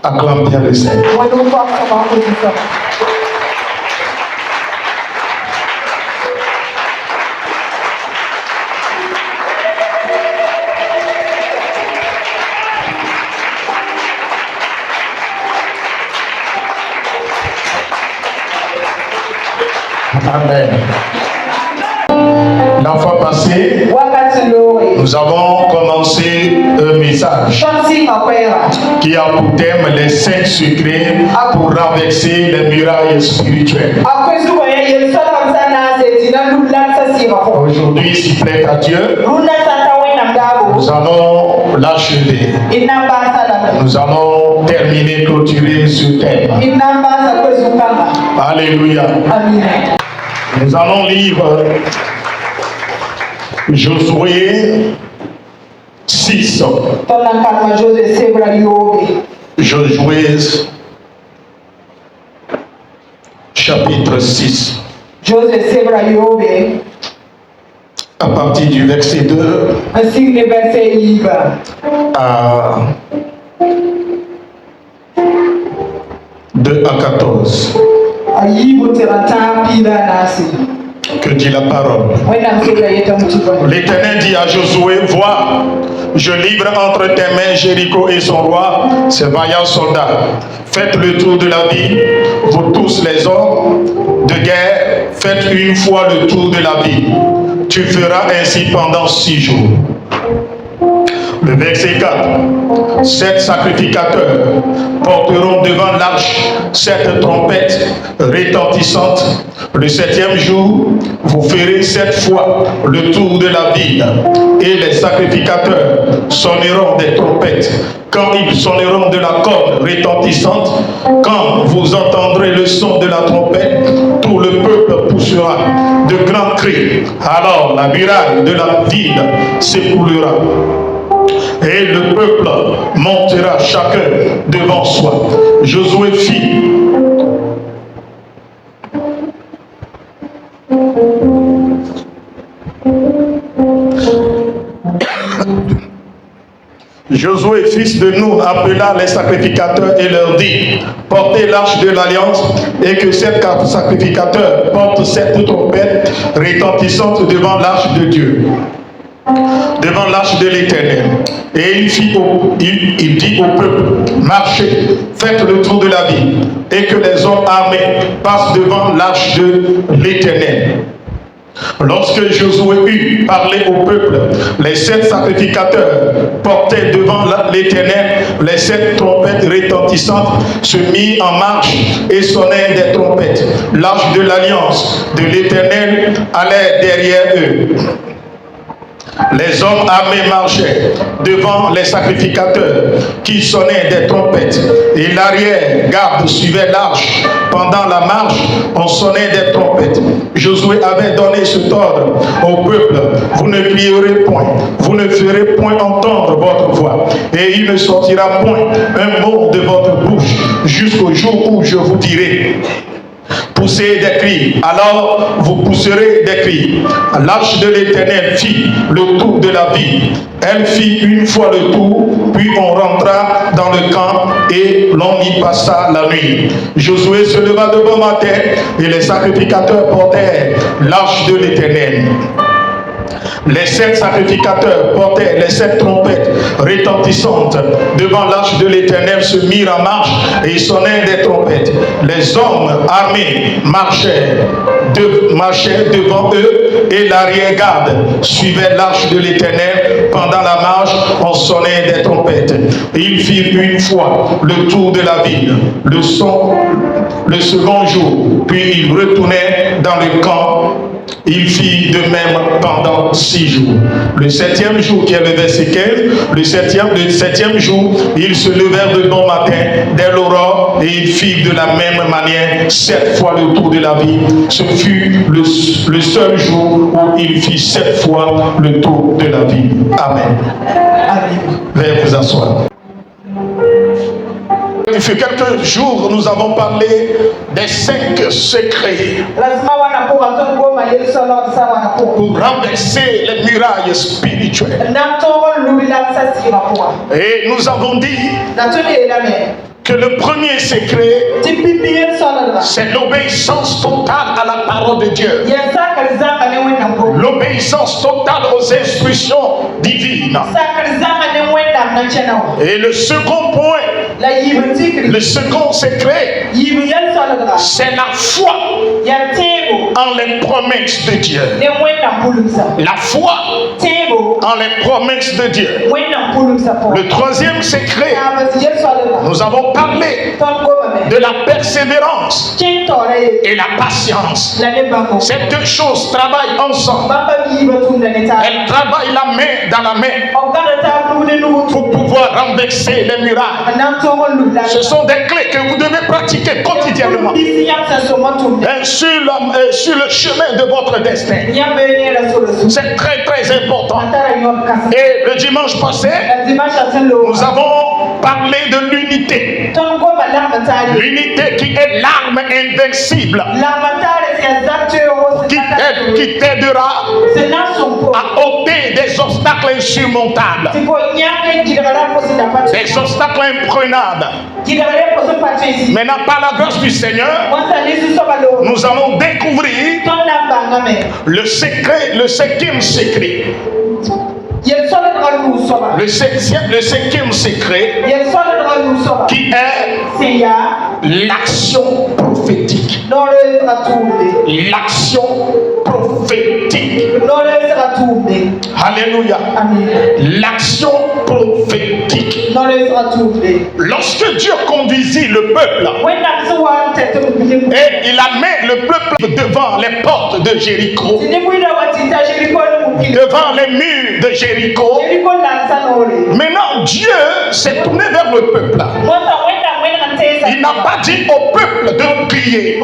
Acclame bien le Seigneur. Amen. La fois passée, nous avons commencé un message qui a pour thème les 5 secrets pour renverser les murailles spirituelles. Aujourd'hui, s'il plaît à Dieu, nous allons l'achever. Nous allons terminer, clôturer ce thème. Alléluia. Nous allons lire Josué 6. Josué chapitre 6. À partir du verset 2 à 2 à 14. Que dit la parole? L'Éternel dit à Josué, vois, je livre entre tes mains Jéricho et son roi, ses vaillants soldats. Faites le tour de la ville, vous tous les hommes de guerre, faites une fois le tour de la ville. Tu feras ainsi pendant 6 jours. Le verset 4. 7 sacrificateurs porteront devant l'arche 7 trompettes retentissantes. Le 7e jour, vous ferez 7 fois le tour de la ville, et les sacrificateurs sonneront des trompettes. Quand ils sonneront de la corne retentissante, quand vous entendrez le son de la trompette, tout le peuple poussera de grands cris. Alors la muraille de la ville s'écoulera. Et le peuple montera chacun devant soi. Josué fit Josué, fils de Nun, appela les sacrificateurs et leur dit, portez l'arche de l'alliance et que 7 sacrificateurs portent 7 trompettes retentissantes devant l'arche de Dieu, devant l'arche de l'Éternel. Et il dit au peuple, marchez, faites le tour de la ville, et que les hommes armés passent devant l'arche de l'Éternel. Lorsque Josué eut parlé au peuple, les 7 sacrificateurs portaient devant l'Éternel les 7 trompettes retentissantes, se mirent en marche et sonnèrent des trompettes. L'arche de l'alliance de l'Éternel allait derrière eux. Les hommes armés marchaient devant les sacrificateurs qui sonnaient des trompettes, et l'arrière-garde suivait l'arche. Pendant la marche, on sonnait des trompettes. Josué avait donné cet ordre au peuple: vous ne crierez point, vous ne ferez point entendre votre voix, et il ne sortira point un mot de votre bouche jusqu'au jour où je vous dirai: poussez des cris, alors vous pousserez des cris. L'arche de l'Éternel fit le tour de la ville. Elle fit une fois le tour, puis on rentra dans le camp et l'on y passa la nuit. Josué se leva de bon matin et les sacrificateurs portèrent l'arche de l'Éternel. Les 7 sacrificateurs portaient les 7 trompettes retentissantes devant l'arche de l'Éternel, se mirent en marche et sonnaient des trompettes. Les hommes armés marchaient devant eux, et l'arrière-garde suivait l'arche de l'Éternel. Pendant la marche, on sonnait des trompettes. Ils firent une fois le tour de la ville, le second jour, puis ils retournaient dans le camp. Il fit de même pendant 6 jours. Le 7e jour, qui est le verset 15, le 7e jour, ils se levèrent de bon matin dès l'aurore, et ils firent de la même manière 7 fois le tour de la ville. Ce fut le seul jour où il fit 7 fois le tour de la ville. Amen. Amen. Veuillez vous asseoir. Il fait quelques jours, nous avons parlé des 5 secrets pour renverser les murailles spirituelles. Et nous avons dit que le premier secret, c'est l'obéissance totale à la parole de Dieu. L'obéissance totale aux instructions divines. Et le second point, le second secret, c'est la foi en les promesses de Dieu. La foi en les promesses de Dieu. Le troisième secret, nous avons parlé de la persévérance et la patience. Ces deux choses travaillent ensemble. Elles travaillent la main dans la main pour pouvoir renverser les murailles. Ce sont des clés que vous devez pratiquer quotidiennement sur le chemin de votre destin. C'est très très important. Et le dimanche passé, nous avons parlé de l'unité. L'unité qui est l'arme invincible, qui t'aidera à ôter des obstacles insurmontables, des obstacles imprenables. Maintenant, par la grâce du Seigneur, nous allons découvrir le secret, le cinquième secret. Le cinquième secret qui est l'action prophétique. L'action prophétique. Alléluia. L'action prophétique. Lorsque Dieu conduisit le peuple et il amène le peuple devant les portes de Jéricho, devant les murs de Jéricho, maintenant Dieu s'est tourné vers le peuple. Il n'a pas dit au peuple de prier.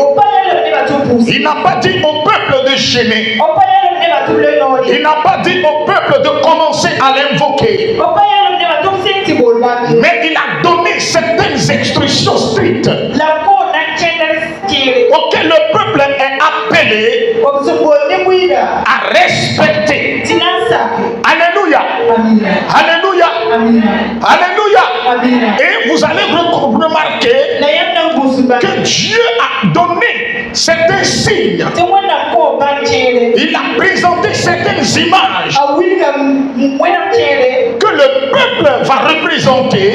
Il n'a pas dit au peuple de gêner. Il n'a pas dit au peuple de commencer à l'invoquer. Mais il a donné certaines instructions strictes auxquelles le peuple est appelé à respecter. Alléluia. Alléluia. Alléluia. Et vous allez remarquer que Dieu a donné certains signes. Il a présenté certaines images que le peuple va représenter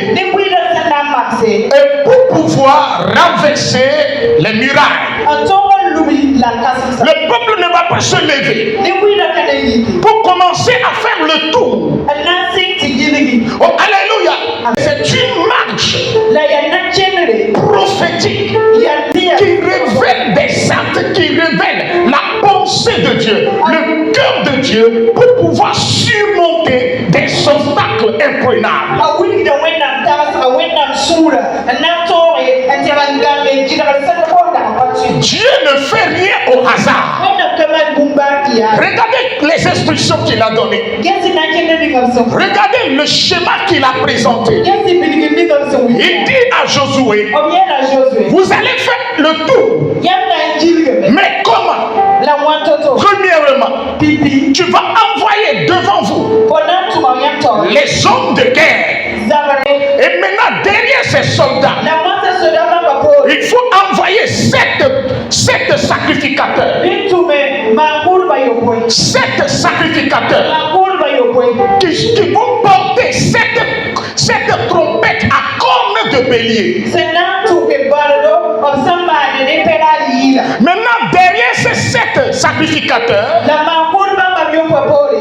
et pour pouvoir renverser les murailles. Le peuple ne va pas se lever pour commencer à faire le tour. Oh, alléluia. C'est une marche prophétique qui révèle des saints, qui révèle la pensée de Dieu, le cœur de Dieu, pour pouvoir surmonter des obstacles imprenables. Dieu ne fait rien au hasard. Regardez les instructions qu'il a données. Regardez le schéma qu'il a présenté. Il dit à Josué, vous allez faire le tour. Mais comment? Premièrement, tu vas envoyer devant vous les hommes de guerre. Et maintenant, derrière ces soldats, il faut envoyer sept sacrificateurs. 7 sacrificateurs qui vont porter 7 trompettes à cornes de bélier. Maintenant, derrière ces 7 sacrificateurs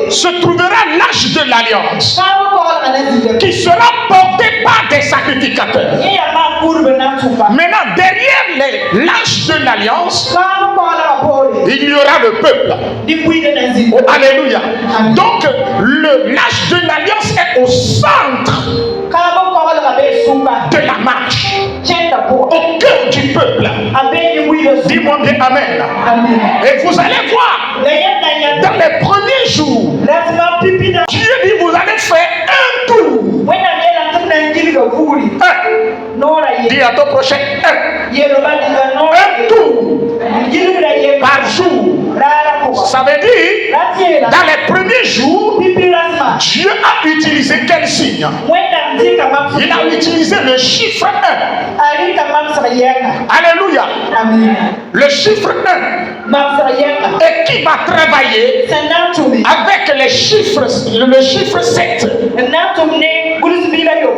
se trouvera l'âge de l'alliance qui sera porté par des sacrificateurs. Maintenant, derrière l'âge de l'alliance, il y aura le peuple. Oh, alléluia. Donc, l'âge de l'alliance est au centre de la marche, au cœur du peuple. Dis-moi bien amen. Et vous allez voir, dans les premiers jours, Dieu dit vous allez faire un tour. Dis à ton prochain un tour par jour. Ça veut dire, dans les premiers jours, Dieu a utilisé quel signe? Il a utilisé le chiffre 1. Alléluia. Le chiffre 1. Et qui va travailler avec le chiffre 7.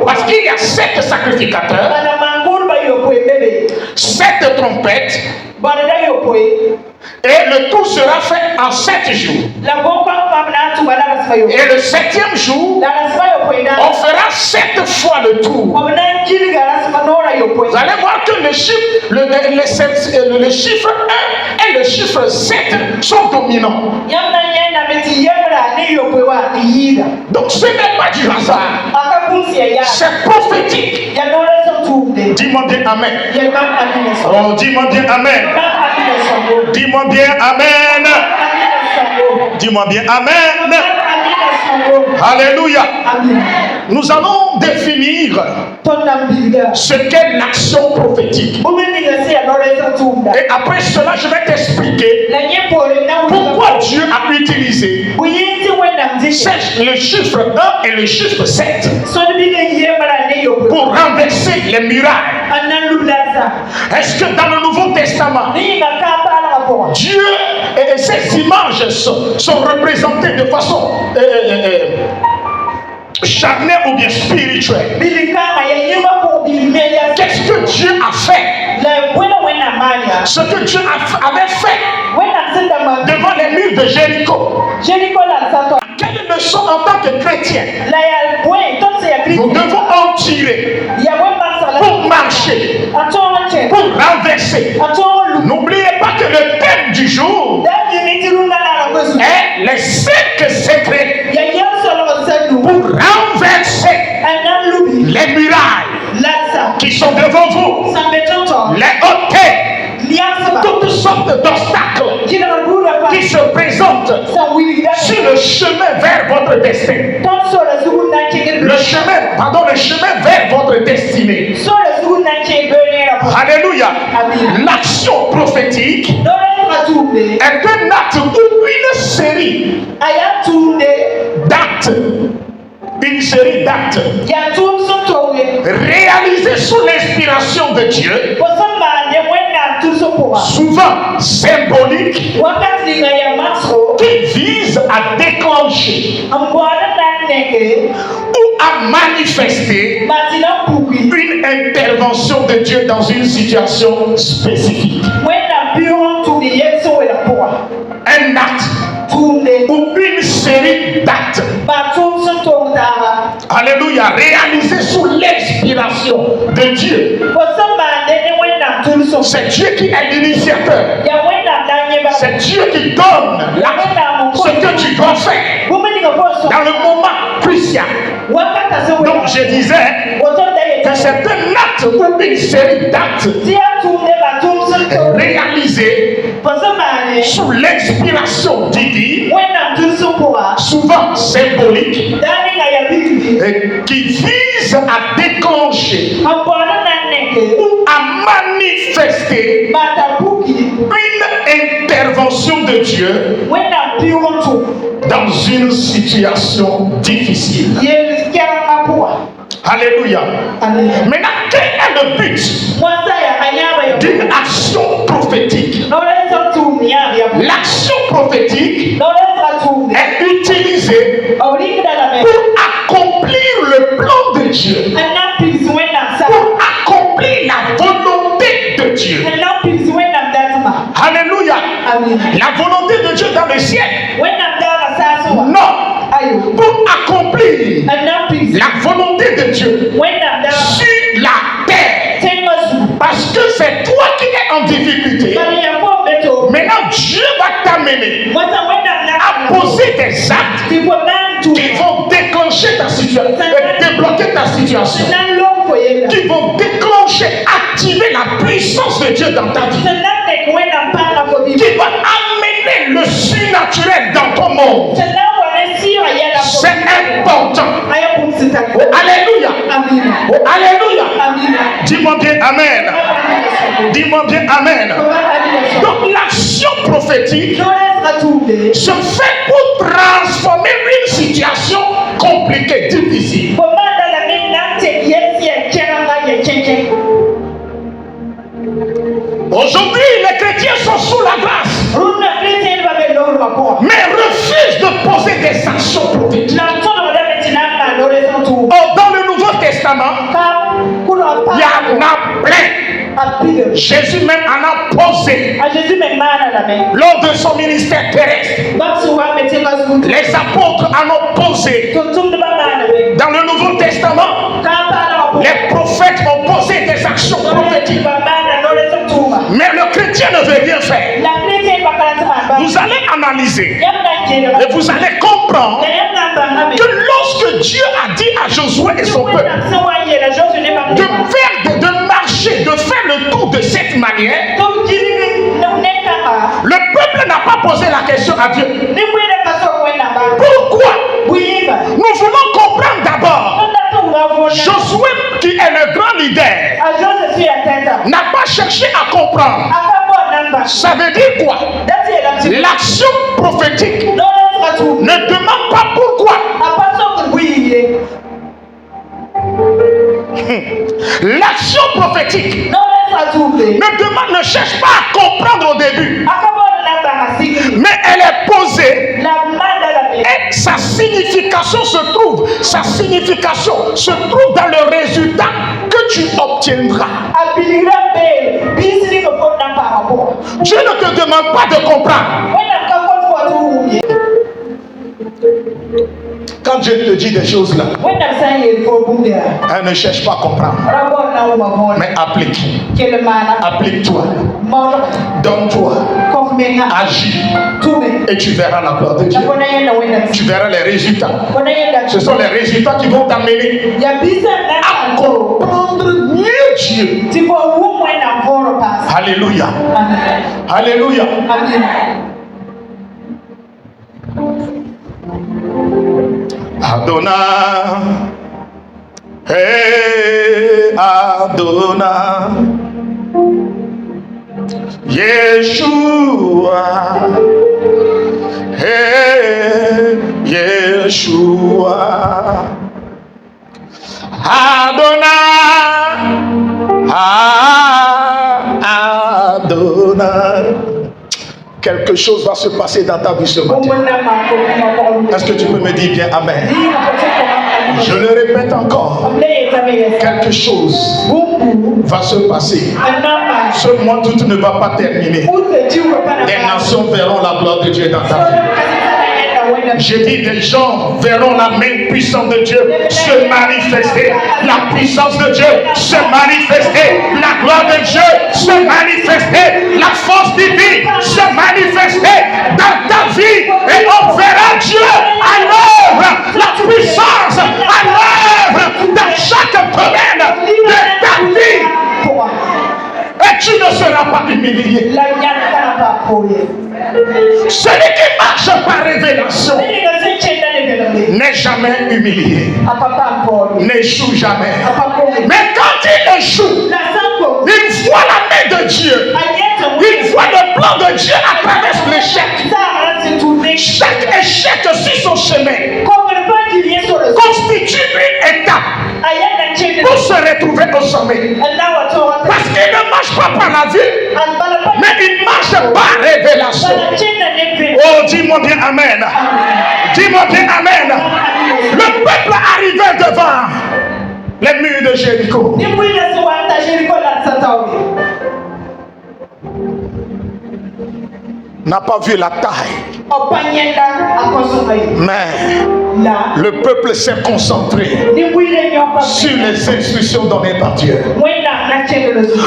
Parce qu'il y a 7 sacrificateurs, 7 trompettes, et le tout sera fait en 7 jours. Et le 7e jour, on fera 7 fois le tour. Vous allez voir que le chiffre 1 et le chiffre 7 sont dominants. Donc ce n'est pas du hasard. C'est prophétique. Dis-moi bien Amen. Oh, dis-moi bien Amen. Dis-moi bien Amen. Dis-moi bien Amen. Alléluia. Nous allons définir ce qu'est l'action prophétique. Et après cela, je vais t'expliquer pourquoi Dieu a utilisé le chiffre 1 et le chiffre 7 pour renverser les murailles. Est-ce que dans le Nouveau Testament, Dieu et ces images sont représentées de façon charnelle ou bien spirituelle? Qu'est-ce que Dieu a fait? Ce que Dieu avait fait devant les murs de Jéricho. Quelle leçon en tant que chrétien nous devons en tirer pour marcher, pour renverser? N'oubliez pas que le thème du jour est les 5 secrets pour renverser les murailles qui sont devant vous, les ôter toutes sortes d'obstacles qui se présentent sur le chemin vers votre destin. Le chemin vers votre destinée. Alléluia. L'action prophétique est un acte ou une série d'actes. Une série d'actes réalisés sous l'inspiration de Dieu, souvent symboliques, qui visent à déclencher ou à manifester une intervention de Dieu dans une situation spécifique. Un acte ou une série d'actes, alléluia, réalisés sous l'inspiration de Dieu. C'est Dieu qui est l'initiateur. C'est Dieu qui donne ce que tu dois faire dans le moment crucial. Donc je disais que c'est un acte ou une série d'actes réalisés sous l'inspiration divine, souvent symbolique, et qui vise à déclencher ou à manifester une intervention de Dieu dans une situation difficile. Alléluia. Maintenant, quel est le but d'une action prophétique? L'action prophétique est utilisée pour accomplir le plan de Dieu, pour accomplir la volonté de Dieu. Alléluia. La volonté de Dieu dans le ciel? Non. Pour accomplir la volonté de Dieu sur la terre. Parce que c'est toi qui es en difficulté. Maintenant, Dieu va t'amener à poser des actes qui vont déclencher ta situation, débloquer ta situation, qui vont déclencher, activer la puissance de Dieu dans ta vie, qui va amener le surnaturel dans ton monde. C'est important. Oh, alléluia. Oh, alléluia. Dis-moi bien Amen. Dis-moi bien Amen. Donc l'action prophétique se fait pour transformer une situation compliquée, difficile, Aujourd'hui, les chrétiens sont sous la grâce, mais refusent de poser des actions prophétiques. Dans le Nouveau Testament, il y en a plein. Jésus même en a posé lors de son ministère terrestre. Les apôtres en ont posé. Dans le Nouveau Testament, les prophètes ont posé des actions prophétiques. Mais le chrétien ne veut rien faire. Vous allez analyser et vous allez comprendre que lorsque Dieu a dit à Josué et son peuple de marcher, de faire le tour de cette manière, le peuple n'a pas posé la question à Dieu. Pourquoi? Nous voulons comprendre d'abord. Josué, qui est le grand leader, n'a pas cherché à comprendre. Ça veut dire quoi? L'action prophétique ne demande pas pourquoi. L'action prophétique ne cherche pas à comprendre au début, mais elle est posée et sa signification se trouve dans le résultat que tu obtiendras. Dieu ne te demande pas de comprendre. Quand Dieu te dit des choses là, elle ne cherche pas à comprendre, mais applique. Applique-toi, donne-toi, agis, et tu verras la gloire de Dieu. Tu verras les résultats. Ce sont les résultats qui vont t'amener à comprendre mieux Dieu. Alléluia. Alléluia. Adonai, hey Adonai, Yeshua, hey Yeshua, Adonai, Adonai. Quelque chose va se passer dans ta vie ce matin. Est-ce que tu peux me dire bien Amen? Je le répète encore. Quelque chose va se passer. Ce mois d'août ne va pas terminer. Les nations verront la gloire de Dieu dans ta vie. J'ai dit, des gens verront la main puissante de Dieu se manifester, la puissance de Dieu se manifester, la gloire de Dieu se manifester, la force divine se manifester dans ta vie, et on verra Dieu à l'œuvre, la puissance à l'œuvre dans chaque domaine de ta vie, et tu ne seras pas humilié. Celui qui marche par révélation n'est jamais humilié, n'échoue jamais. Mais quand il échoue, il voit la main de Dieu, il voit le plan de Dieu à travers l'échec. Chaque échec sur son chemin constitue une étape pour se retrouver au sommet. Parce qu'il ne marche pas par la vie, mais il marche par révélation. Oh, dis-moi bien Amen. Dis-moi bien Amen. Le peuple arrivait devant les murs de Jéricho. N'a pas vu la taille, mais le peuple s'est concentré sur les instructions données par Dieu.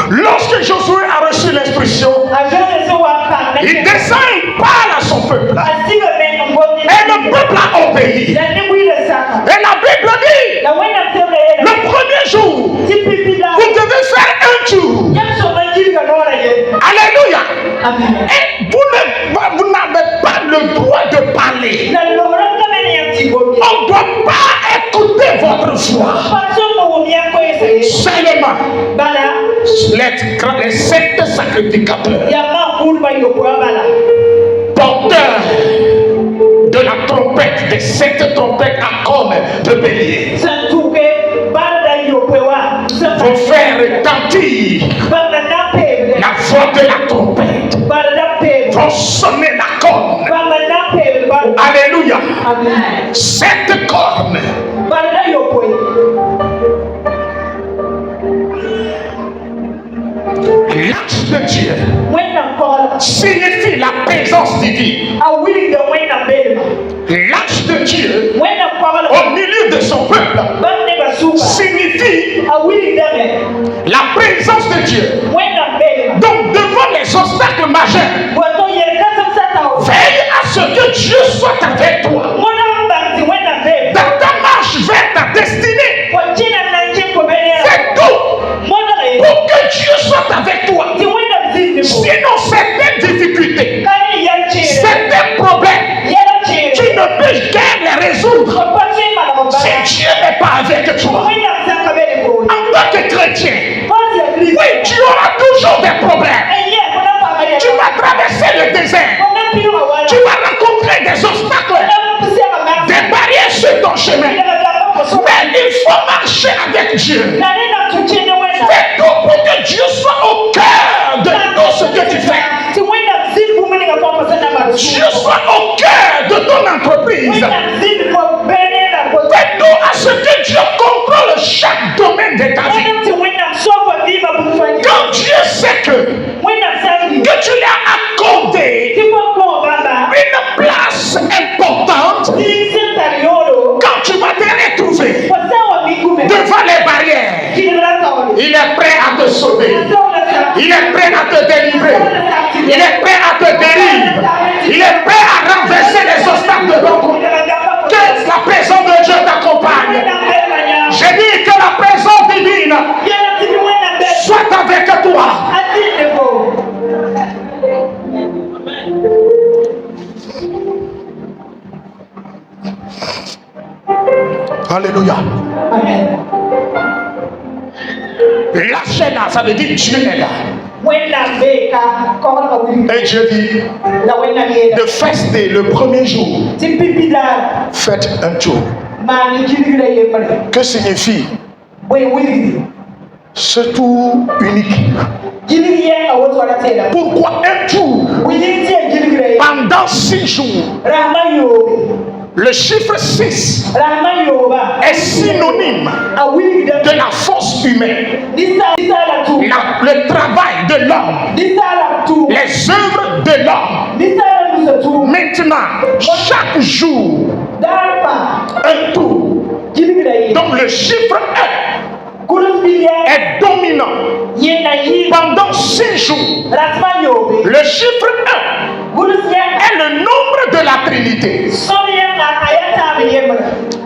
Lorsque Josué a reçu l'instruction, il descend, il parle à son peuple, et le peuple a obéi. Et la Bible dit, le premier jour, vous devez faire un tour. Alléluia. Et vous n'avez pas le droit de parler. On ne doit pas écouter votre voix. Seulement les 7 sacrificateurs, porteurs de la trompette, des 7 trompettes à cornes de bélier, vont faire retentir la voix de la trompette vont sonner la corne. Alléluia. Cette corne l'ange de Dieu signifie la présence divine. L'ange de Dieu au milieu de son peuple signifie la présence de Dieu. Donc devant les obstacles majeurs, veille à ce que Dieu soit avec toi dans ta marche vers ta destinée. Fais tout pour que Dieu soit avec toi. Sinon, certaines difficultés, certains problèmes, tu ne peux guère les résoudre si Dieu n'est pas avec toi. En tant que chrétien, oui, tu auras toujours des problèmes. Tu vas traverser le désert. Tu vas rencontrer des obstacles, des barrières sur ton chemin. Mais il faut marcher avec Dieu. Fais tout pour que Dieu soit au cœur de tout ce que tu fais. Dieu soit au cœur de ton entreprise. Fais tout à ce que Dieu contrôle chaque domaine de ta vie. Quand Dieu sait que tu lui as accordé une place importante, quand tu vas te retrouver devant les barrières, il est prêt à te sauver. Il est prêt à te délivrer. Il est prêt à te délivrer. Il est prêt à renverser les obstacles de ton côté. Que la présence de Dieu t'accompagne. J'ai dit que la présence divine soit avec toi. Alléluia. Lâchez là, ça veut dire Dieu est là. Et Dieu dit de fester le premier jour. Faites un tour. Que signifie ce tour unique? Pourquoi un tour? Pendant 6 jours. Le chiffre 6 est synonyme de la force humaine, le travail de l'homme, les œuvres de l'homme. Maintenant, chaque jour, un tour. Donc le chiffre 1 est dominant pendant 6 jours. Le chiffre 1 est le nombre de la Trinité.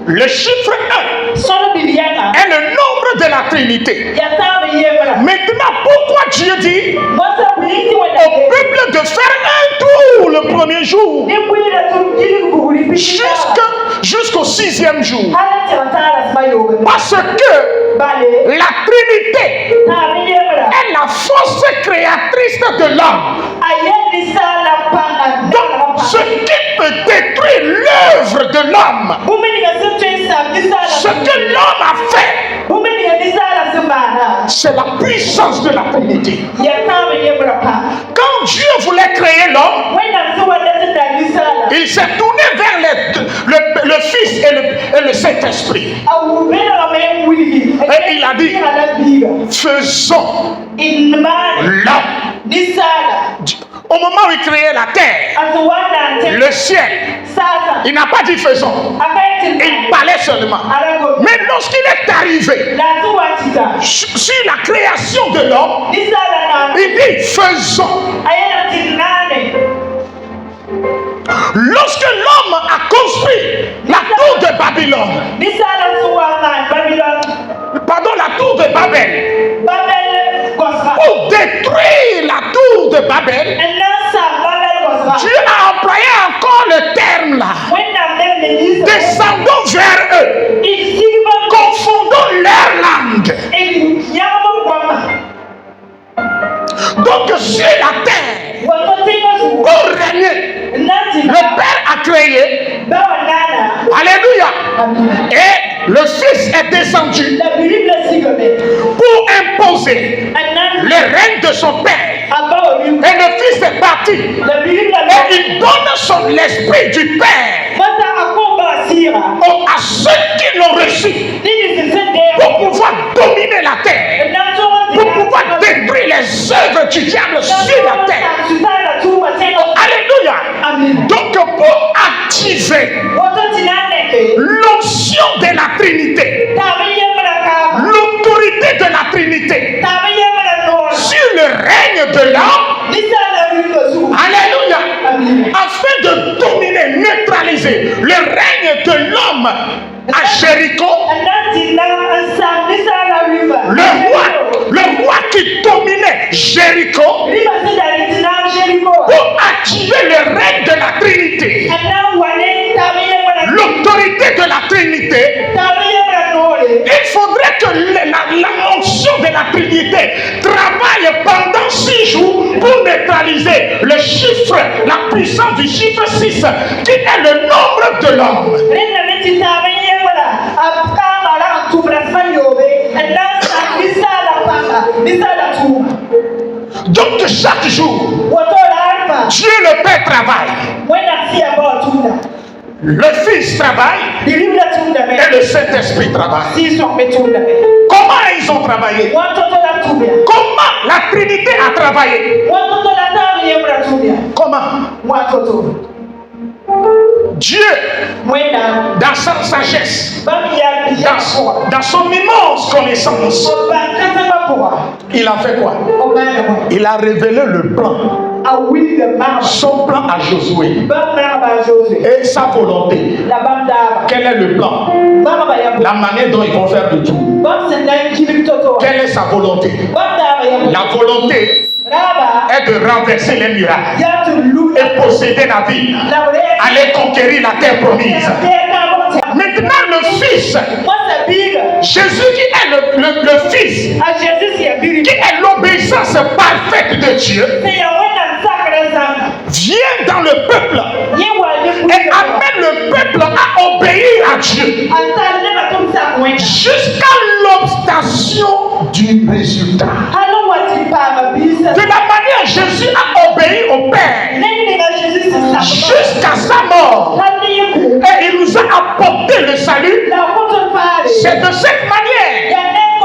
Le chiffre 1 est le nombre de la Trinité. Maintenant, pourquoi Dieu dit au peuple de faire un tour le premier jour jusqu'au 6e jour? Parce que la Trinité est la force créatrice de l'homme. Donc, ce qui peut détruire l'œuvre de l'homme, ce que l'homme a fait, c'est la puissance de la Trinité. Quand Dieu voulait créer l'homme, il s'est tourné vers le Fils et le Saint-Esprit. Et il a dit, faisons l'homme. Au moment où il créait la terre, le ciel, il n'a pas dit faisons. Il parlait seulement. Mais lorsqu'il est arrivé sur la création de l'homme, il dit faisons. Lorsque l'homme a construit la tour de Babylone, la tour de Babel, pour détruire la tour de Babel, Dieu a employé encore le terme là. Descendons vers eux, confondons leur langue. Donc sur la terre, pour régner, le Père a créé. Alléluia. Et le Fils est descendu pour imposer le règne de son Père le Fils est parti. Et il donne son l'esprit du Père à ceux qui l'ont reçu pour pouvoir dominer la terre, pour pouvoir détruire les œuvres du diable sur la terre. Alléluia. Donc pour activer l'onction de la Trinité, l'autorité de la Trinité sur le règne de l'homme, alléluia, afin de dominer, neutraliser le règne de l'homme à Jéricho, le roi qui dominait Jéricho, pour activer le règne de la Trinité, l'autorité de la Trinité. Il faudrait que la onction de la Trinité travaille pendant 6 jours pour neutraliser le chiffre, la puissance du chiffre 6, qui est le nombre de l'homme. Donc chaque jour, Dieu le Père travaille, le Fils travaille et le Saint-Esprit travaille. Comment ils ont travaillé? Comment la Trinité a travaillé? Comment? Dieu, dans sa sagesse, dans son immense connaissance, il a fait quoi? Il a révélé le plan, son plan à Josué et sa volonté. Quel est le plan? La manière dont ils vont faire de tout. Quelle est sa volonté? La volonté est de renverser les murailles et posséder la ville, aller conquérir la terre promise. Maintenant le Fils, Jésus qui est le Fils, qui est l'obéissance parfaite de Dieu, vient dans le peuple et amène le peuple à obéir à Dieu jusqu'à l'obtention du résultat. De la manière Jésus a obéi au Père jusqu'à sa mort et il nous a apporté le salut, c'est de cette manière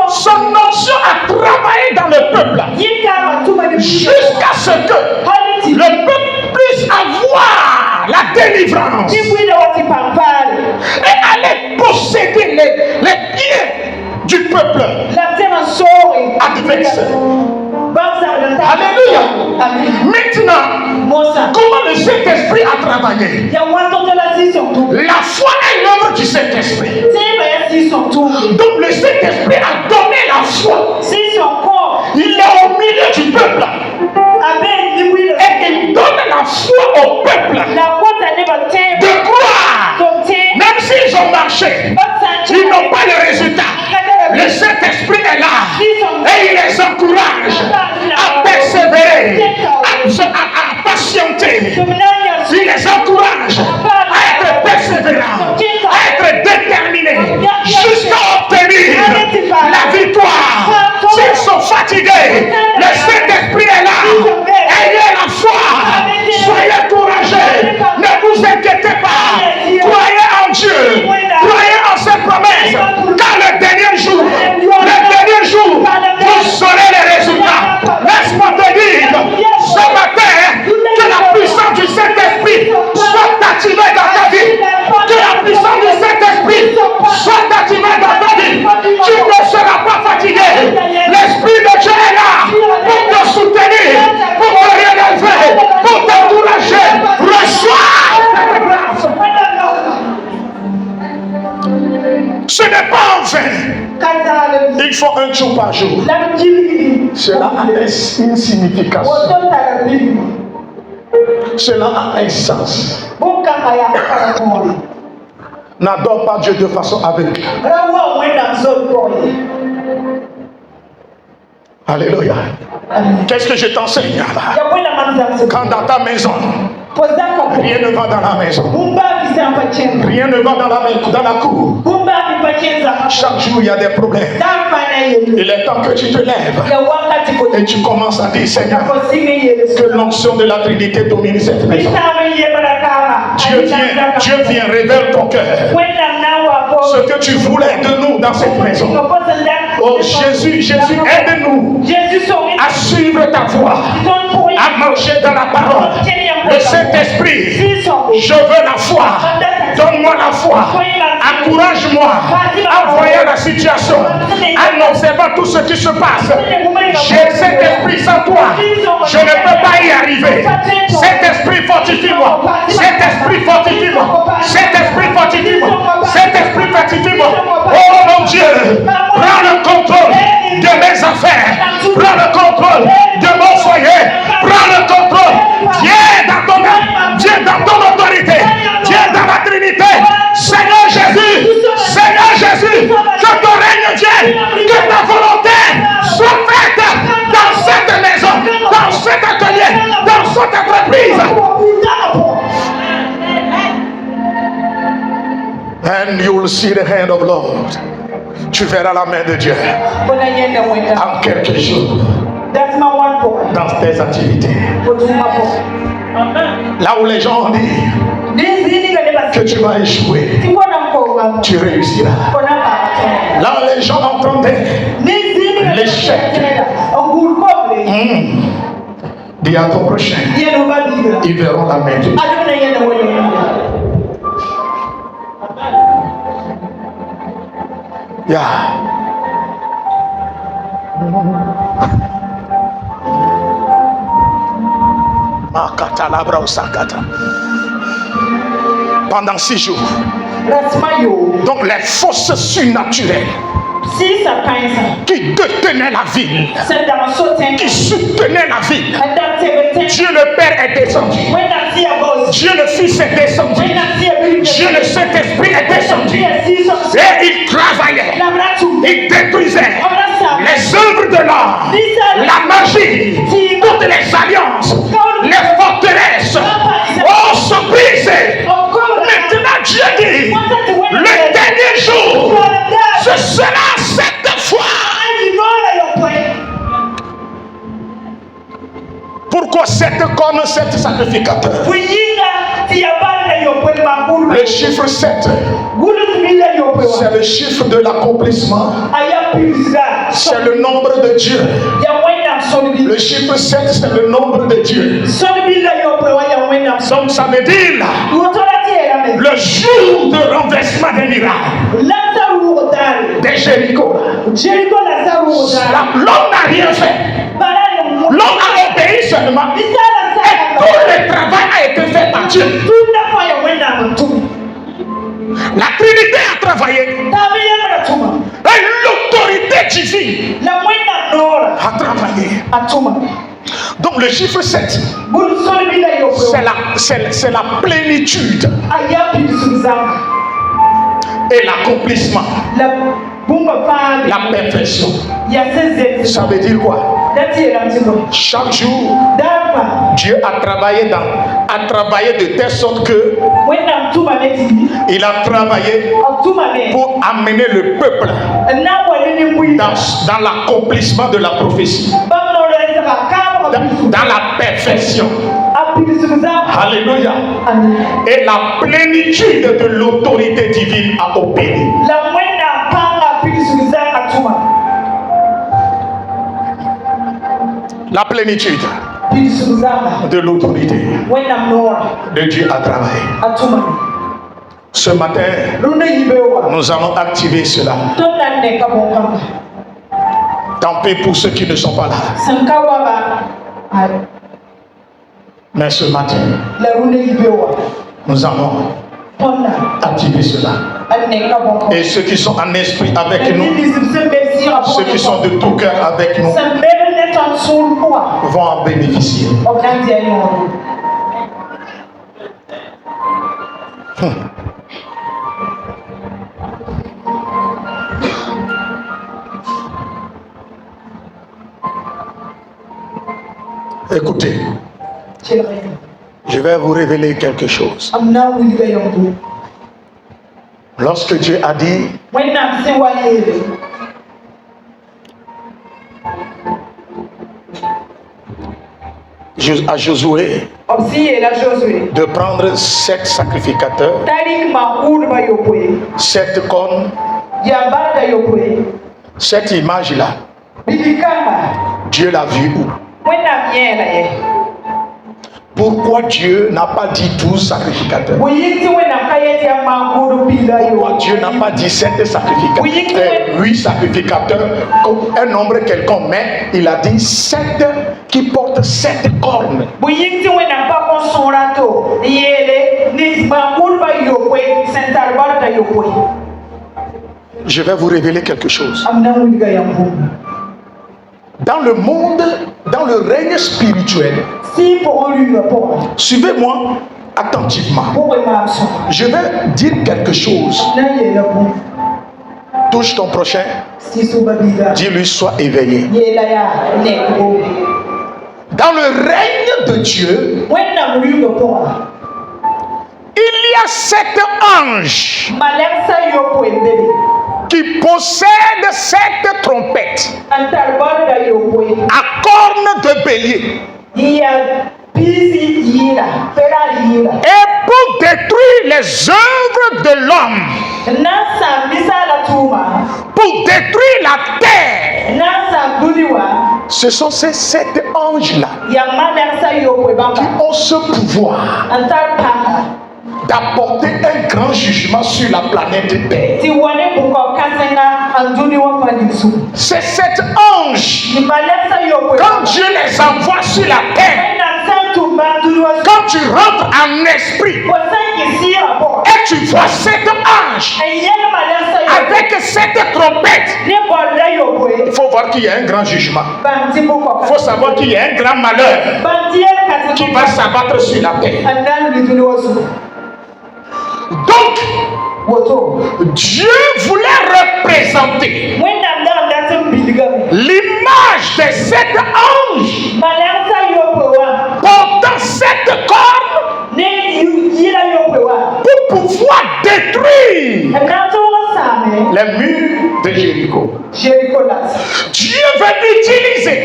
son onction a travaillé dans le peuple jusqu'à ce que le peuple puisse avoir la délivrance et aller posséder les biens du peuple adverse. Alléluia. Maintenant, comment le Saint-Esprit a travaillé? La foi est l'œuvre du Saint-Esprit. Donc le Saint-Esprit a donné la foi. Il est au milieu du peuple. Et il donne la foi au peuple de croire. Même s'ils ont marché, ils n'ont pas de résultat. Le Saint-Esprit est là et il les encourage à persévérer, à patienter. Il les encourage à être persévérants, à être déterminés jusqu'à obtenir la victoire. S'ils sont fatigués, le Saint-Esprit est là. Ayez la foi, soyez courageux, ne vous inquiétez pas, croyez en Dieu, croyez en ses promesses, car le dernier jour, vous saurez les résultats. Laisse-moi te dire, ce matin, que la puissance du Saint-Esprit soit activée dans ta vie, que la puissance du Saint-Esprit soit activée dans ta vie. Tu ne seras pas fatigué. L'Esprit de Dieu est là pour te soutenir, pour te relever, pour t'encourager. Reçois cette grâce. Ce n'est pas en vain. Il faut un jour par jour. Cela a une signification. Cela a un sens. N'adore pas Dieu de façon aveugle. Alléluia. Qu'est-ce que je t'enseigne là? Quand dans ta maison, rien ne va dans la maison, rien ne va dans la cour, chaque jour il y a des problèmes. Il est temps que tu te lèves Et tu commences à dire, Seigneur, que l'onction de la Trinité domine cette maison. Dieu vient, révèle ton cœur. Ce que tu voulais de nous dans cette maison. Oh Jésus, aide-nous à suivre ta voie, à marcher dans la parole. Le Saint-Esprit, je veux la foi. Donne-moi la foi. Encourage-moi à voir la situation, en observant tout ce qui se passe. J'ai cet esprit sans toi. Je ne peux pas y arriver. Cet esprit fortifie-moi. Cet esprit fortifie-moi. Cet esprit fortifie-moi. Cet esprit fortifie-moi. Oh mon Dieu, prends le contrôle de mes affaires. Prends le contrôle de mon foyer. Prends le contrôle. Viens dans ton âme. Viens dans ton autorité. Viens dans la Trinité. Seigneur Jésus, que ton règne vienne, que ta volonté soit faite dans cette maison, dans cet atelier, dans cette entreprise. And you will see the hand of Lord. Tu verras la main de Dieu en quelque chose dans tes activités. Là où les gens disent que tu vas échouer, tu réussiras. Là où les gens entendaient l'échec, dis à ton prochain, ils verront la main de Dieu. Yeah. Pendant 6 jours. Donc les forces surnaturelles qui détenaient la ville, qui soutenaient la ville, Dieu le Père est descendu, Dieu le Fils est descendu, Dieu le Saint-Esprit est descendu, et il travaillait, il détruisait les œuvres de l'homme, la magie, toutes les alliances, les forteresses. Oh, se briser. Maintenant Dieu dit, le dernier jour, ce sera cette fois. Pourquoi 7 cornes, 7 sacrificateurs? Le chiffre 7, c'est le chiffre de l'accomplissement. C'est le nombre de Dieu. Le chiffre 7, c'est le nombre de Dieu. Donc ça veut dire là, le jour de renversement des miracles, des Jéricho, l'homme n'a rien fait. L'homme a obéi seulement. Et tout le travail a été fait par Dieu. La Trinité a travaillé. Et l'autorité divine a travaillé. Donc le chiffre 7, c'est la plénitude et l'accomplissement, la perfection. Ça veut dire quoi? Chaque jour, Dieu a travaillé de telle sorte que il a travaillé pour amener le peuple dans l'accomplissement de la prophétie, dans la perfection. Alléluia. Et la plénitude de l'autorité divine a opéré. La plénitude de l'autorité de Dieu a travaillé. Ce matin, nous allons activer cela. Tant pis pour ceux qui ne sont pas là. Mais ce matin, nous allons activer cela. Et ceux qui sont en esprit avec nous, ceux qui sont de tout cœur avec nous, vont en bénéficier. Écoutez, je vais vous révéler quelque chose. Lorsque Dieu a dit à Josué de prendre 7 sacrificateurs, 7 cornes, 7 images-là. Dieu l'a vu où? Pourquoi Dieu n'a pas dit 12 sacrificateurs? Pourquoi Dieu n'a pas dit 7 sacrificateurs, 8 sacrificateurs, un nombre quelconque, mais il a dit 7 qui portent 7 cornes? Je vais vous révéler quelque chose. Dans le monde, dans le règne spirituel, suivez-moi attentivement. Je vais dire quelque chose. Touche ton prochain. Dis-lui, sois éveillé. Dans le règne de Dieu, il y a 7 anges qui possèdent 7 trompettes à cornes de bélier. Et pour détruire les œuvres de l'homme, pour détruire la terre, ce sont ces 7 anges-là qui ont ce pouvoir d'apporter un grand jugement sur la planète Terre. Ces 7 anges, quand Dieu les envoie sur la terre, quand tu rentres en esprit et tu vois 7 anges avec 7 trompettes, il faut voir qu'il y a un grand jugement. Il faut savoir qu'il y a un grand malheur qui va s'abattre sur la terre. Donc, Dieu voulait représenter l'image des 7 anges portant 7 cornes pour pouvoir détruire les murs de Jéricho. Dieu veut utiliser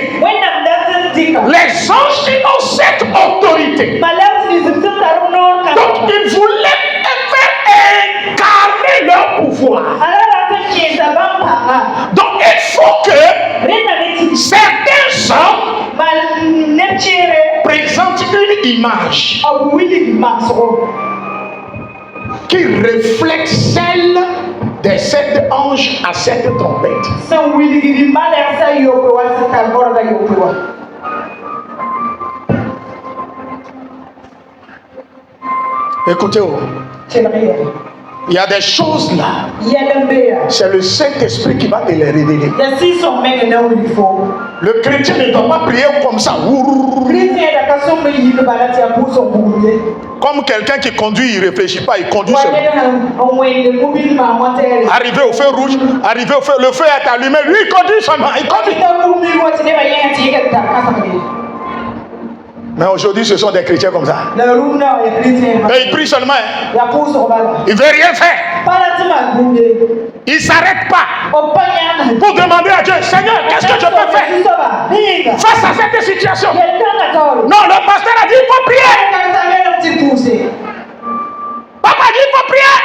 les anges qui ont cette autorité. Donc il voulait faire incarner leur pouvoir. Donc il faut que certains hommes présentent une image qui reflète celle des 7 anges à 7 trompettes. Écoutez-vous. Il y a des choses là. C'est le Saint-Esprit qui va te les révéler. Le chrétien ne doit pas prier comme ça. Comme quelqu'un qui conduit, il ne réfléchit pas, il conduit seulement. Arrivé au feu rouge, arrivé au feu, le feu est allumé, lui il conduit seulement, il conduit. Mais aujourd'hui, ce sont des chrétiens comme ça. Et ils prient seulement. Ils ne veulent rien faire. Ils ne s'arrêtent pas pour demander à Dieu, Seigneur, qu'est-ce que je peux faire face à cette situation? Non, le pasteur a dit, il faut prier. Papa dit, il faut prier.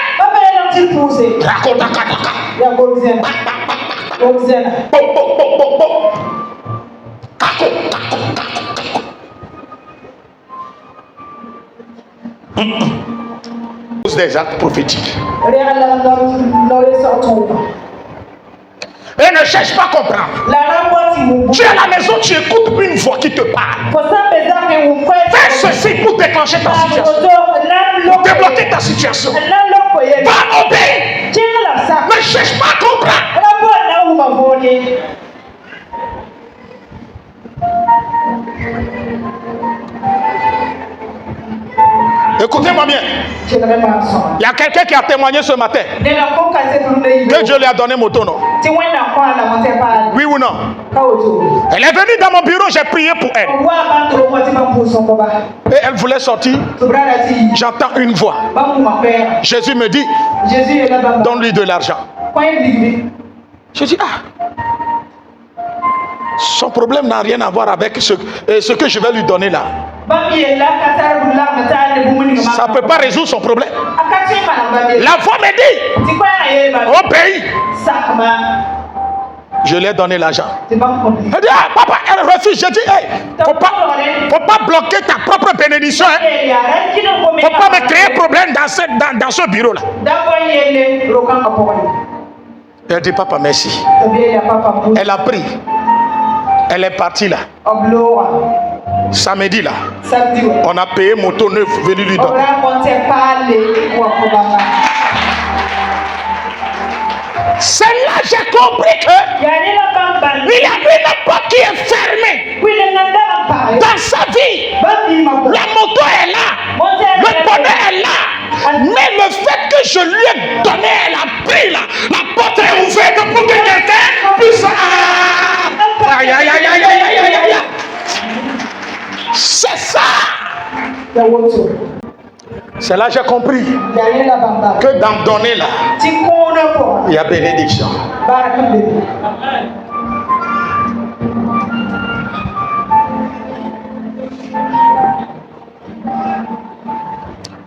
Des actes prophétiques. Et ne cherche pas à comprendre. Tu es à la maison, tu écoutes une voix qui te parle. Fais ceci pour déclencher ta situation, pour débloquer ta situation. Va obéir. Ne cherche pas à comprendre. Écoutez-moi bien. Il y a quelqu'un qui a témoigné ce matin que Dieu lui a donné moto, non? Oui ou non? Elle est venue dans mon bureau, j'ai prié pour elle. Et elle voulait sortir. J'entends une voix. Jésus me dit, donne-lui de l'argent. Je dis, Son problème n'a rien à voir avec ce que je vais lui donner là. Ça ne peut pas résoudre son problème. La foi me dit, au pays, je lui ai donné l'argent. Elle dit, ah, papa, elle refuse. Je dis, hey, faut pas bloquer ta propre bénédiction. Hein. Faut pas me créer problème dans ce bureau-là. Elle dit, papa, merci. Elle a pris. Elle est partie là. Samedi là. On a payé moto neuf venu lui donner. C'est là que j'ai compris que il y a une porte qui est fermée dans sa vie. La moto est là, le bonheur est là, mais le fait que je lui ai donné, elle a pris là, la porte est ouverte pour que quelqu'un puisse. Aïe, aïe, aïe, aïe, aïe, aïe, aïe. C'est ça. C'est là que j'ai compris que dans donner là, il y a bénédiction.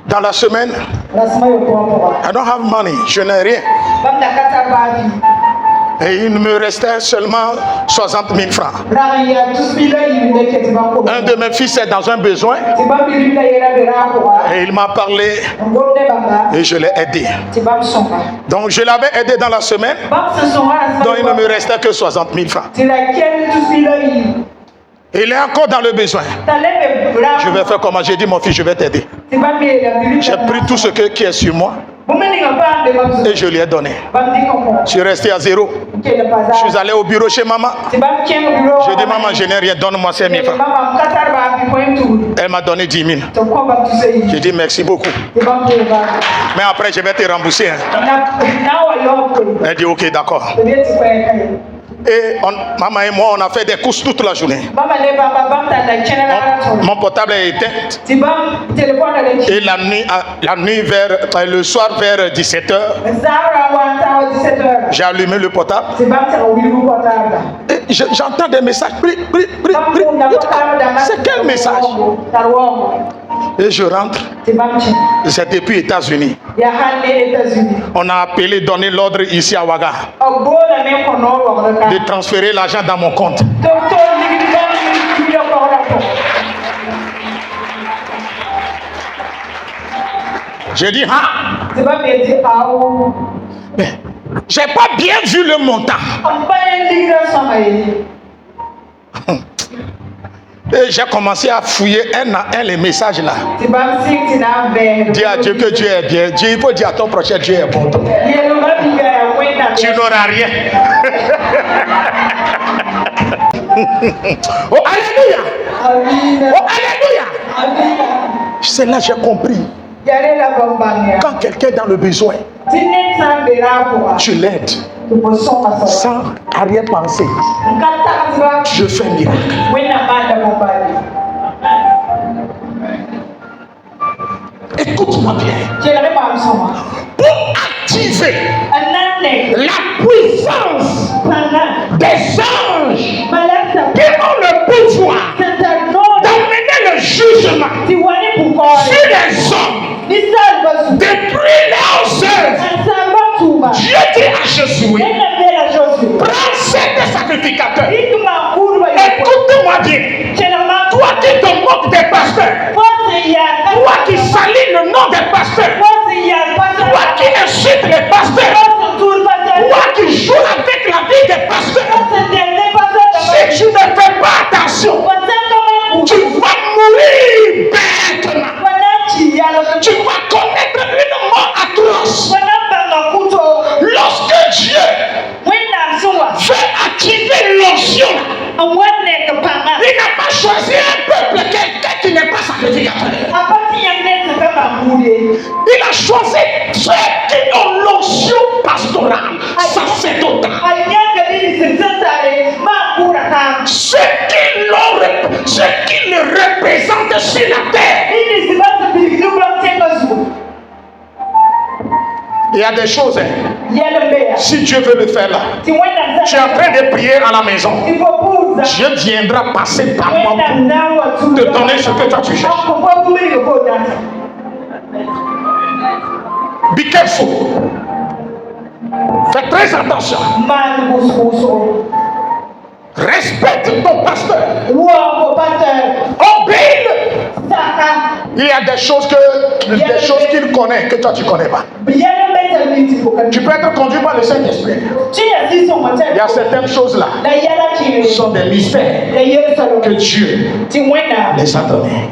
Dans la semaine, I don't have money, je n'ai rien. Et il me restait seulement 60 000 francs. Un de mes fils est dans un besoin. Et il m'a parlé. Et je l'ai aidé. Donc je l'avais aidé dans la semaine. Donc il ne me restait que 60 000 francs. Il est encore dans le besoin. Je vais faire comment? J'ai dit, mon fils, je vais t'aider. J'ai pris tout ce qui est sur moi. Et je lui ai donné. Je suis resté à zéro. Je suis allé au bureau chez maman. J'ai dit, maman, je n'ai rien, donne-moi 5 000 francs. Elle m'a donné 10 000. J'ai dit, merci beaucoup. Mais après, je vais te rembourser. Elle dit, ok, d'accord. Et maman et moi, on a fait des courses toute la journée. Mon portable est éteint. Et la nuit le soir vers 17h, j'ai allumé le portable. Et j'entends des messages. C'est quel message? Et je rentre. C'est depuis États-Unis. On a appelé, donné l'ordre ici à Ouaga de transférer l'argent dans mon compte. J'ai dit, ah, mais j'ai pas bien vu le montant. Et j'ai commencé à fouiller un à un les messages là. Dis à Dieu que Dieu est bien. Dieu, il faut dire à ton prochain, Dieu est bon. Tu n'auras rien. Oh alléluia. Oh alléluia. C'est là que j'ai compris. Quand quelqu'un est dans le besoin, tu l'aides sans arrière-pensée. Je fais miracle. Écoute-moi bien. Pour activer la puissance des anges qui ont le pouvoir d'amener le jugement sur les hommes depuis leurs œuvres, Dieu dit à Josué, prends 7 sacrificateurs. Écoute-moi bien. Toi qui te moques des pasteurs, toi qui salis le nom des pasteurs, toi qui insultes les pasteurs, toi qui joues avec la vie des pasteurs, si tu ne fais pas attention, tu vas mourir bêtement. Tu vas commettre une mort atroce. Lorsque Dieu veut activer l'onction, il n'a pas choisi un peuple, quelqu'un qui n'est pas sacrificateur. Il a choisi ceux qui ont l'onction pastorale, sacerdotale. Ceux qui le représentent sur la terre. Il y a des choses, hein. Si Dieu veut le faire là, Tu es en train de prier à la maison. Dieu viendra passer par moi pour te donner ce que toi tu cherches. Be careful. Fais très attention. Respecte ton pasteur. Obéis-le. Il y a des choses qu'il connaît que toi tu ne connais pas. Tu peux être conduit par le Saint-Esprit. Il y a certaines choses-là qui sont des mystères que Dieu les a donnés.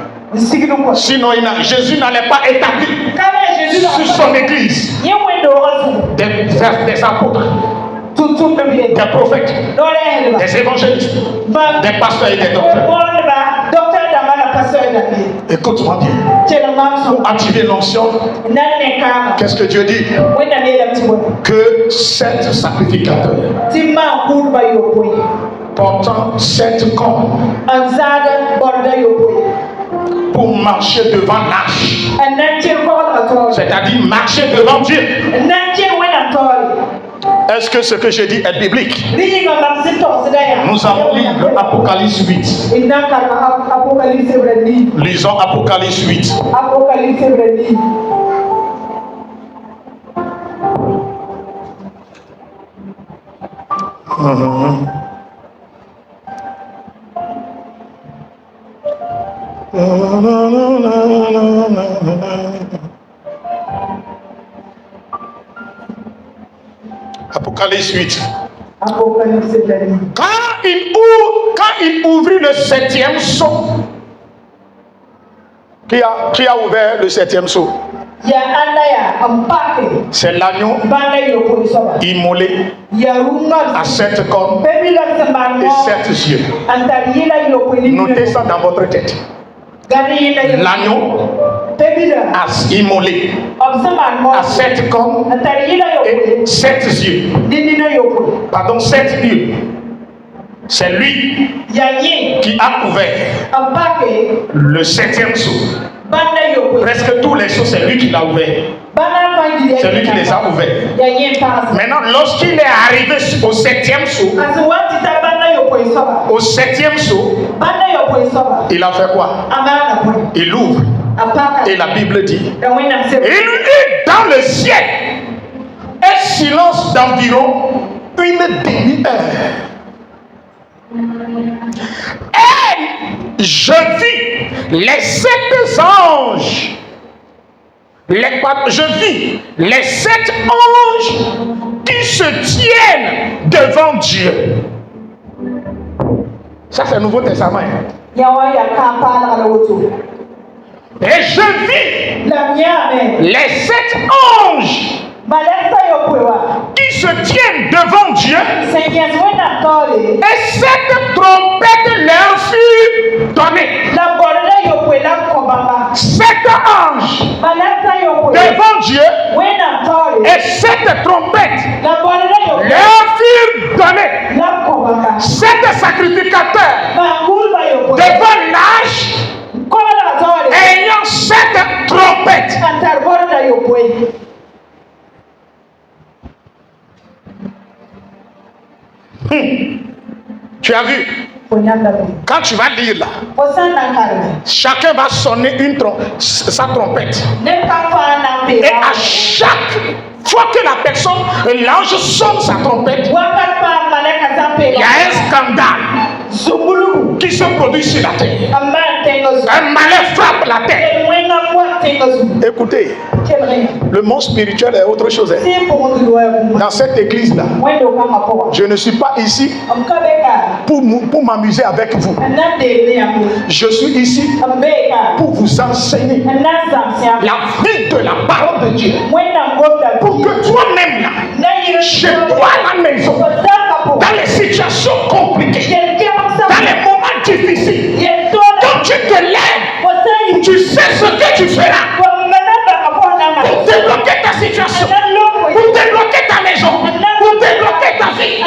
Sinon, Jésus n'allait pas établir sur son église des apôtres, des prophètes, des évangélistes, des pasteurs et des docteurs. Écoute-moi bien. Pour activer l'onction, qu'est-ce que Dieu dit? Que 7 sacrificateurs portant 7 cornes pour marcher devant l'arche, c'est-à-dire marcher devant Dieu. Est-ce que ce que je dis est biblique? Nous avons lu Apocalypse 8. Lisons Apocalypse 8. Apocalypse 8. Quand il ouvrit le 7e sceau, qui a ouvert le 7e sceau? C'est l'agneau immolé à 7 cornes et 7 yeux. Notez ça dans votre tête. L'agneau immolé à 7 cornes et 7 yeux. Pardon, 7 yeux. C'est lui qui a ouvert le 7e sceau. Presque tous les sceaux, c'est lui qui l'a ouvert. C'est lui qui les a ouverts. Maintenant, lorsqu'il est arrivé au 7e sceau, il a fait quoi? Il ouvre. Et la Bible dit, il eut dans le ciel un silence d'environ une demi-heure. Et je vis les 7 anges. Je vis les 7 anges qui se tiennent devant Dieu. Ça, c'est le Nouveau Testament. Et je vis les 7 anges qui se tiennent devant Dieu, et 7 trompettes leur furent données. 7 anges devant Dieu, et 7 trompettes leur furent données. 7 sacrificateurs devant l'arche, ayant 7 trompettes. Tu as vu? Quand tu vas lire là, chacun va sonner sa trompette. Et à chaque fois que la personne, l'ange sonne sa trompette, il y a un scandale qui se produit sur la terre. Un malheur frappe la terre. Écoutez, le monde spirituel est autre chose. Dans cette église-là, je ne suis pas ici pour m'amuser avec vous. Je suis ici pour vous enseigner la vie de la parole de Dieu. Pour que toi-même, là, chez toi à la maison, dans les situations compliquées, dans les moments difficiles, quand tu te lèves, tu sais ce que tu feras pour débloquer ta situation, pour débloquer ta maison, pour débloquer ta vie.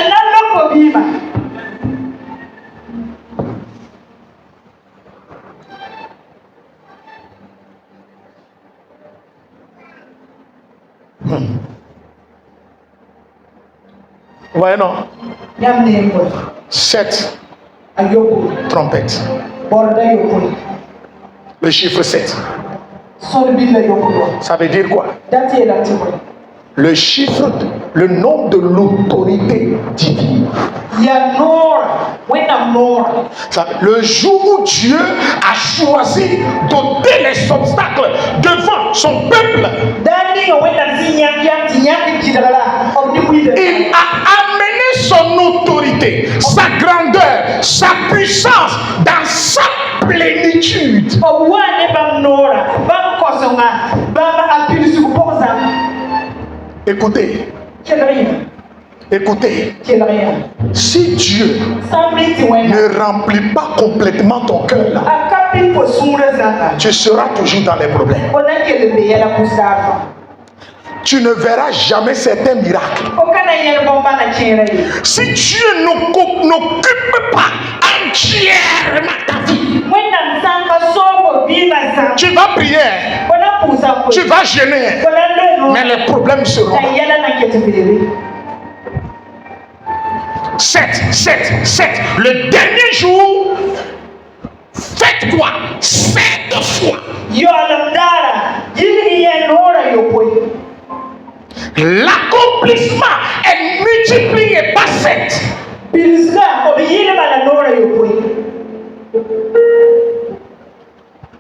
Ouais, non. 7 trompettes. Le chiffre 7. Ça veut dire quoi? Le chiffre, le nom de l'autorité divine. Le jour où Dieu a choisi d'ôter les obstacles devant son peuple, il a amené son autorité, sa grandeur, sa puissance dans sa plénitude. Écoutez. Écoutez. Si Dieu ne remplit pas complètement ton cœur là, tu seras toujours dans les problèmes. Tu ne verras jamais certains miracles. Si Dieu n'occupe pas entièrement ta vie, tu vas prier, tu vas gêner, mais les problèmes seront là. 7. Le dernier jour, faites quoi? 7 fois. L'accomplissement est multiplié par 7.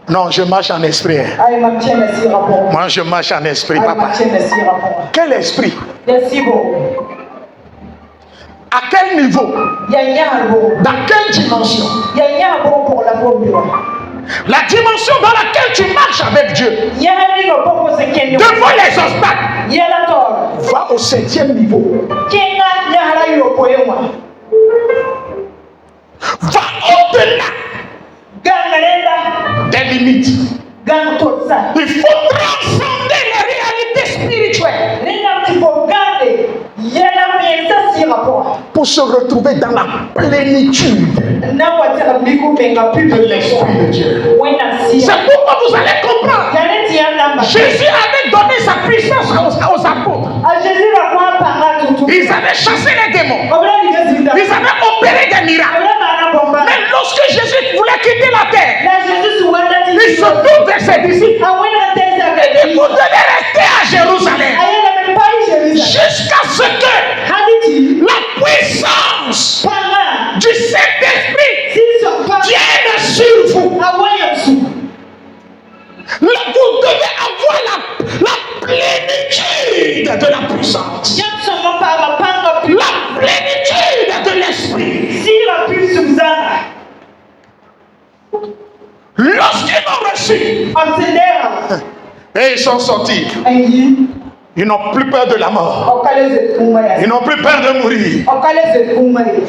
Non, je marche en esprit. Moi, je marche en esprit, papa. Quel esprit? À quel niveau? Dans quelle dimension? La dimension dans laquelle tu marches avec Dieu. Devant les obstacles. Va au 7e niveau. Va au-delà des limites. Il faut transcender les réalités spirituelles pour se retrouver dans la plénitude de l'Esprit de Dieu. C'est pourquoi vous allez comprendre. Jésus avait donné sa puissance aux apôtres. Ils avaient chassé les démons. Ils avaient opéré des miracles. Mais lorsque Jésus voulait quitter la terre, il se tourne vers ses disciples. Et vous devez rester à Jérusalem jusqu'à ce que la puissance du Saint-Esprit vienne sur vous. Là, vous devez avoir la plénitude de la puissance. La plénitude de l'Esprit. Lorsqu'ils l'ont reçu, et ils sont sortis. Ils n'ont plus peur de la mort. Ils n'ont plus peur de mourir.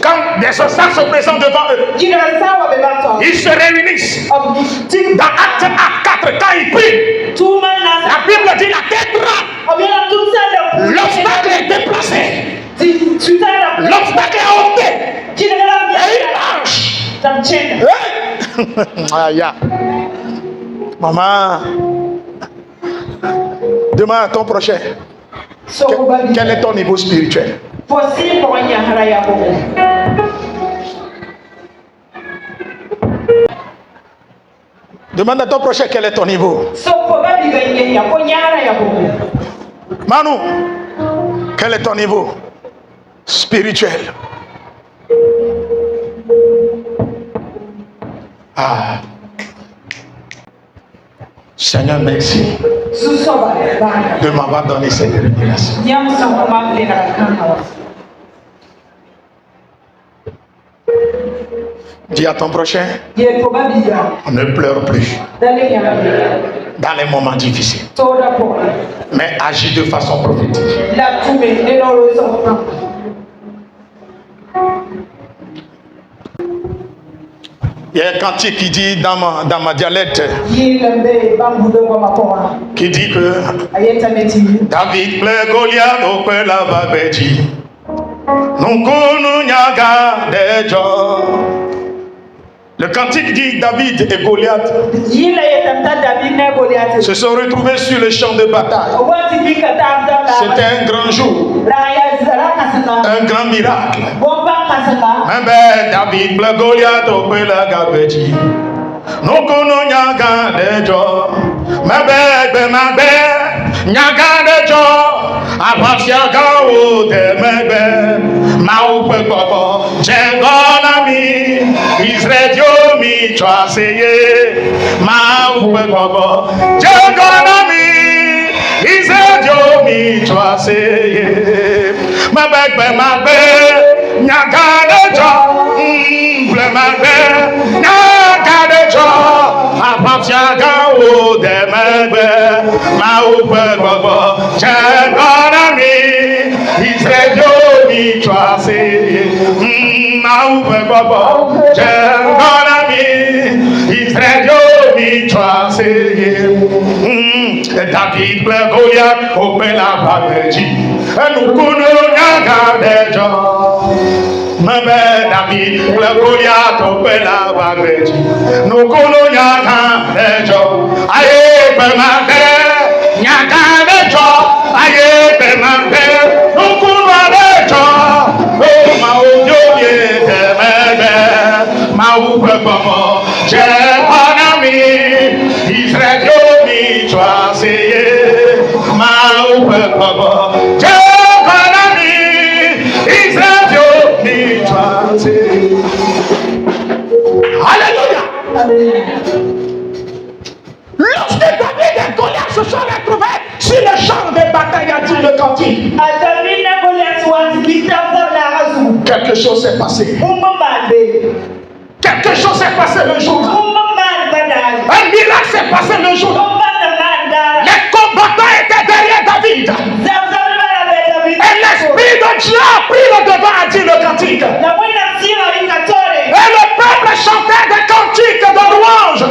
Quand des obstacles se présentent devant eux, ils se réunissent. Dans Acte 4, quand ils prient, la Bible dit la tête droite. L'obstacle est déplacé. L'obstacle est ôté. Et il marche. Aïe. Maman. Demain à ton prochain. Quel est ton niveau spirituel? Demande à ton prochain quel est ton niveau. Manu, quel est ton niveau spirituel? Ah. Seigneur, merci de m'avoir donné cette révélation. Dis à ton prochain, ne pleure plus dans les moments difficiles, mais agis de façon prophétique. Il y a un cantique qui dit dans ma dialecte, qui dit que David plaît Goliath au père la babeti. Nous connaissons des gens. Le cantique dit David et Goliath se sont retrouvés sur le champ de bataille. C'était un grand jour, un grand miracle. Mbe David ble Goliath au pe la gabeti. No kono nyaga de jo. Mbe nyaga de jo. Apatia ga o de mbe. Ma ou pe baba. Jengona mi. Israel yo mi choiseye. Ma ou pe baba. Jengona mi. Israel yo mi choiseye. Mbe Nyagade jo, nyagade jo, apapyaga o demebe, ma upe gogo, jengona mi, Israel mi choisi, ma upe gogo, jengona mi, Israel mi choisi, David ble Goliath o pe la babeji, enu kuno nyagade jo. Mbe David ble Goliath o pe la babeji, nu kuno nyagade jo. Aye pe mbe nyagade jo, aye pe mbe nu kuno de jo. O ma o jodie de mbe, ma u pe pomo, je panami, Israel yo mi choisiye, ma u pe pomo, je panami, Israel yo mi choisiye. Alléluia. Lorsque David et Goliath se sont retrouvés sur le champ de bataille, a dit le cantique, quelque chose s'est passé. Quelque chose s'est passé le jour. Un miracle s'est passé le jour. Les combattants étaient derrière David. Et l'Esprit de Dieu a pris le devant, a dit le cantique. Et le peuple chantait des cantiques de louange,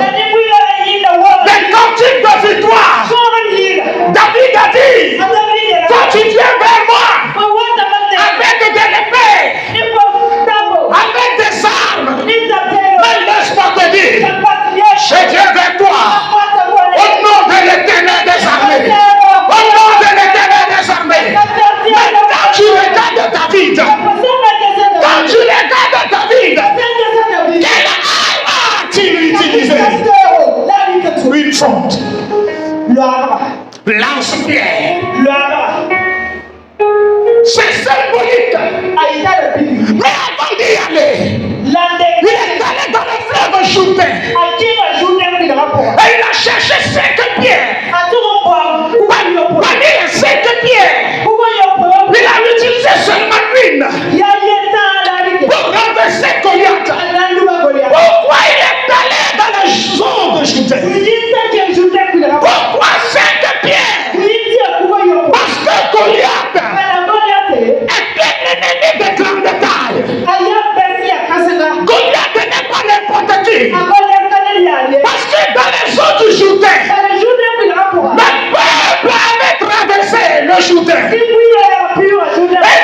des cantiques de victoire. David a dit, quand tu viens vers moi avec de l'épée, avec des armes, mais laisse-moi te dire, je viens vers toi au nom de l'Éternel des armées. Au nom de l'Éternel des armées. Mais quand tu regardes David, quand tu regardes David, quelle arme a-t-il utilisé? Une fronde. Lance-pierre. C'est symbolique. Mais avant d'y aller, il est allé dans le fleuve Jourdain. Et il a cherché 5 pierres. Parmi les 5 pierres, il a utilisé seulement une pour renverser Goliath. Pourquoi il est allé dans la zone de Jourdain? Pourquoi 5 pierres? Parce que Goliath était l'ennemi de grande taille. Goliath n'est pas n'importe qui. Parce que dans les eaux du Jourdain, le peuple avait traversé le Jourdain. Et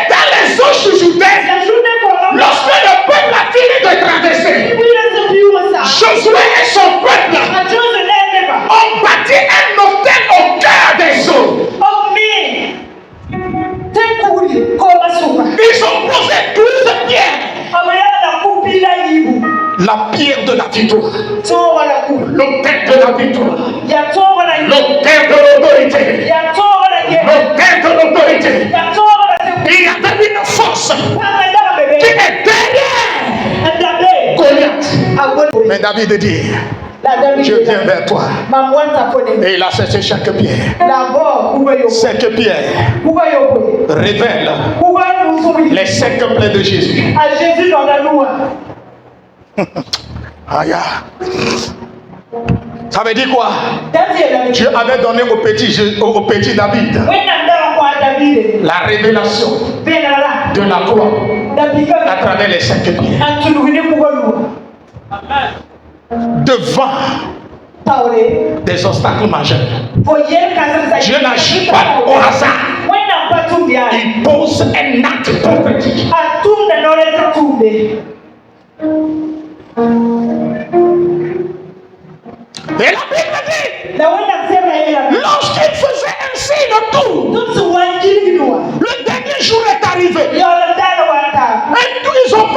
dans les eaux du Jourdain, lorsque le peuple a fini de traverser, Josué et son peuple ont bâti un hôtel au cœur des eaux. Ils ont posé 12 pierres. La pierre de la victoire, l'autel de la victoire, l'autel de l'autorité, l'autel de l'autorité. Il y avait une force qui est derrière Goliath. Mais David dit, je viens vers toi. Et il a cherché chaque pierre. 5 pierres révèlent les 5 plaies de Jésus. Aïe. Ça veut dire quoi? Dieu avait donné au petit David la révélation de la croix à travers les 5 pierres. Devant des obstacles majeurs, Dieu n'agit pas au hasard. Il pose un acte prophétique. Et la Bible dit, lorsqu'il faisait ainsi le tour, le dernier jour est arrivé. Et ils ont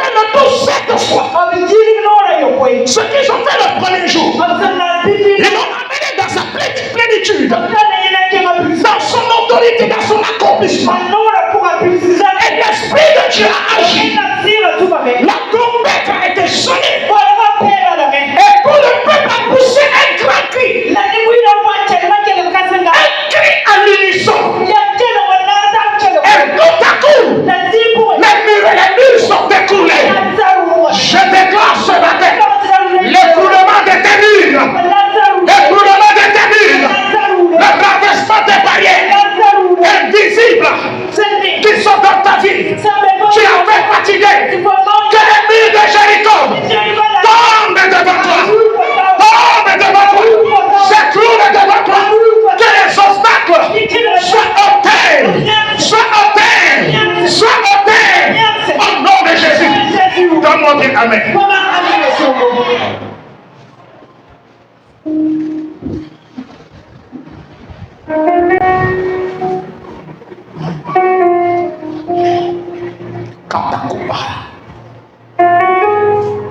Amen.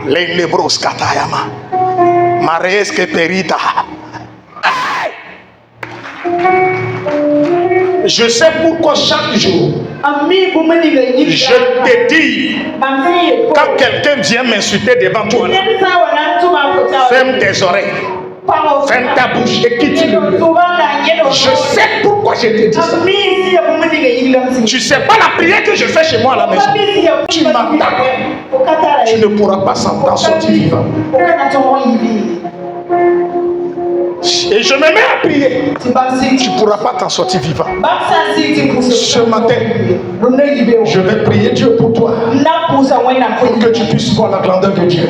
Les lebros katayama. Mares que perita. Je sais pourquoi chaque jour je te dis, quand quelqu'un vient m'insulter devant toi, ferme tes oreilles, ferme ta bouche et quitte-le. Je sais pourquoi je te dis ça. Tu ne sais pas la prière que je fais chez moi à la maison. Tu m'attaques. Tu ne pourras pas t'en sortir vivant. Et je me mets à prier. Tu ne pourras pas t'en sortir vivant. Ce matin, je vais prier Dieu pour toi. Pour que tu puisses voir la grandeur de Dieu.